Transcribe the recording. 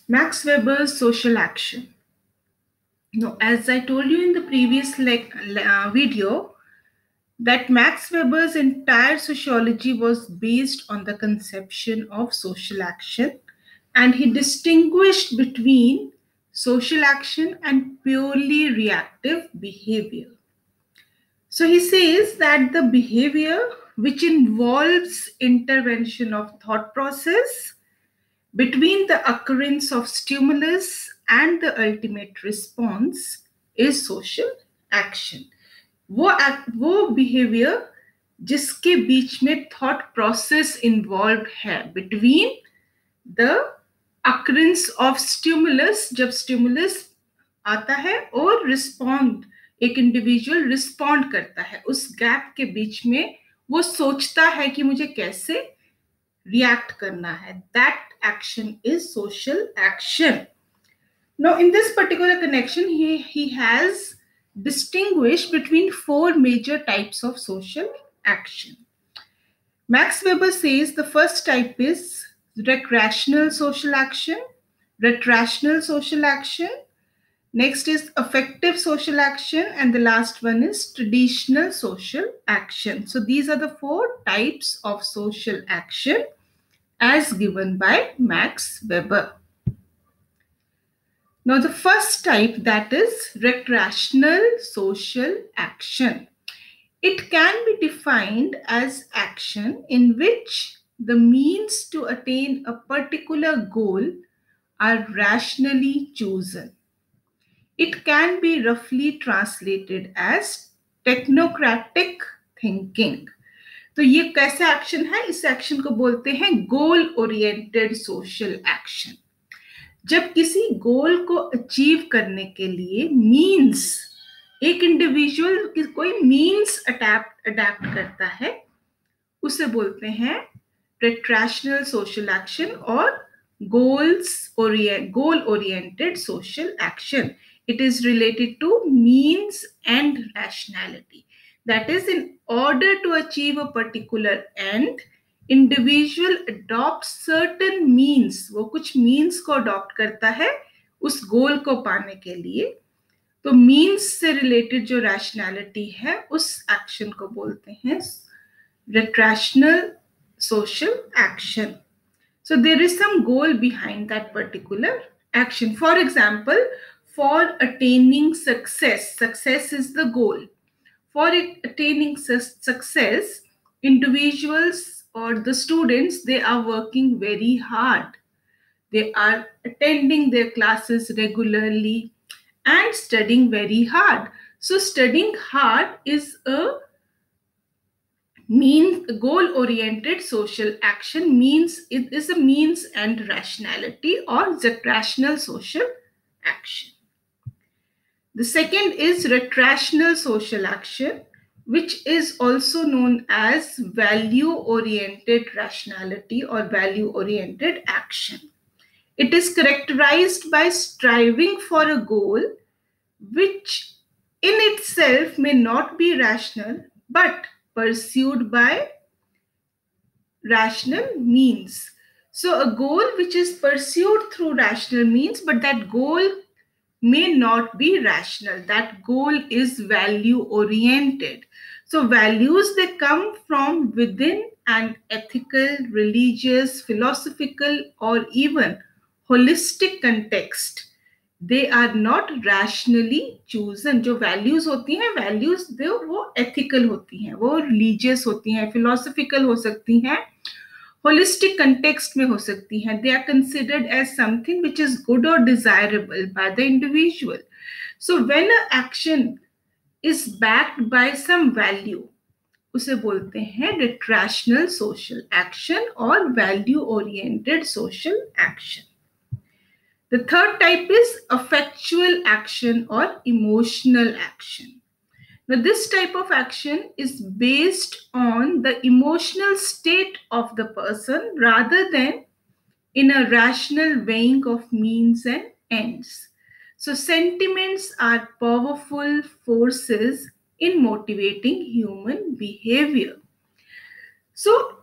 Max Weber's social action. Now, as I told you in the previous video, that Max Weber's entire sociology was based on the conception of social action, and he distinguished between social action and purely reactive behavior. So he says that the behavior which involves intervention of thought process between the occurrence of stimulus and the ultimate response is social action. वो behaviour जिसके बीच में thought process involve है between the occurrence of stimulus, जब stimulus आता है, और respond, एक individual respond करता है, उस गैप के बीच में वो सोचता है कि मुझे कैसे रिएक्ट करना है. That action is social action. Now, in this particular connection, he has distinguished between four major types of social action. Max Weber says the first type is recreational social action, retrational social action, next is affective social action, and the last one is traditional social action. So these are the four types of social action as given by Max Weber. Now, the first type, that is recreational social action. It can be defined as action in which the means to attain a particular goal are rationally chosen. It can be roughly translated as technocratic thinking. तो ये कैसा action है? इस action को बोलते हैं goal oriented social action. जब किसी गोल को अचीव करने के लिए मीन्स, एक इंडिविजुअल कोई मीन्स अडैप्ट करता है, उसे बोलते हैं रेट्रैशनल सोशल एक्शन और goal oriented social action. It is related to means and rationality. That is, in order to achieve a particular end, individual adopts certain means. वो कुछ means को adopt करता है उस goal को पाने के लिए. तो means से related जो rationality है, उस action को बोलते हैं retrational social action. So there is some goal behind that particular action. For example, for attaining success, success is the goal. For attaining success, individuals or the students, they are working very hard. They are attending their classes regularly and studying very hard. So studying hard is a goal-oriented social action. Means it is a means and rationality or rational social action. The second is retrational social action, which is also known as value-oriented rationality or value-oriented action. It is characterized by striving for a goal which in itself may not be rational, but pursued by rational means. So a goal which is pursued through rational means, but that goal may not be rational. That goal is value oriented. So values, they come from within an ethical, religious, philosophical, or even holistic context. They are not rationally chosen. जो values होती हैं, values वो ethical होती हैं, वो religious होती हैं, philosophical हो सकती हैं, holistic context में हो सकती हैं. They are considered as something which is good or desirable by the individual. So when an action is backed by some value, उसे बोलते हैं retrational social action or value oriented social action. The third type is affectual action or emotional action. Now, this type of action is based on the emotional state of the person rather than in a rational weighing of means and ends. So, sentiments are powerful forces in motivating human behavior. So,